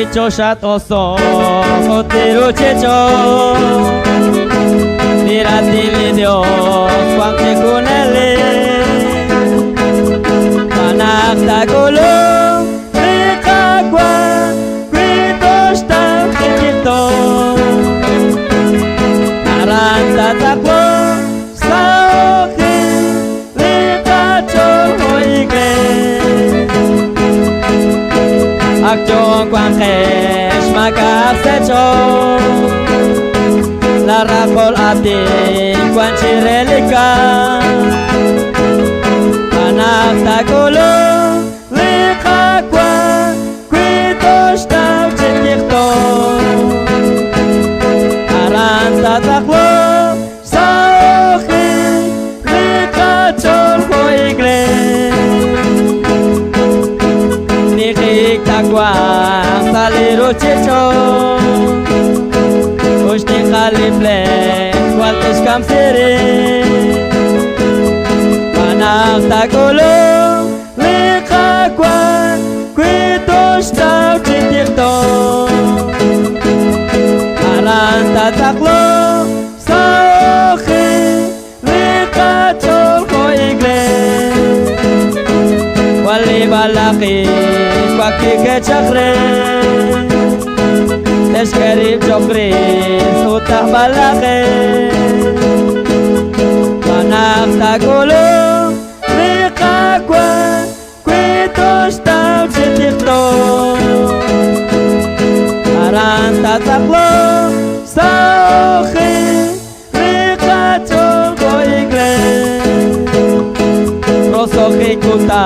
Choshat oso Otiru checho Dirati video Kwang chekunele Panak tagulong Rikagwa Kwitos tang kikito Aran tataklo Saoki Rikachol hoige Akchong kwang kesh makaksecho Larakol ating kwan chirelika Anak tagulong lika kwan Kwitos tau chikikto Aran tataklo Saoki lika chol hoigre Nikik takwang saliru chicho Ushti khalible Waltish kam siri Panak tagulong Lika kwan Kwitos tau chitikto Aran tataklo Saoki Lika chol hoigle Wali balaki Kwaki kechakre Teshkerib chokri Sutah balaki Panak tagulong Lika kwan Kwitos tau chitikto Aran tataklo Saoki Lika chol goigle Rosoki kuta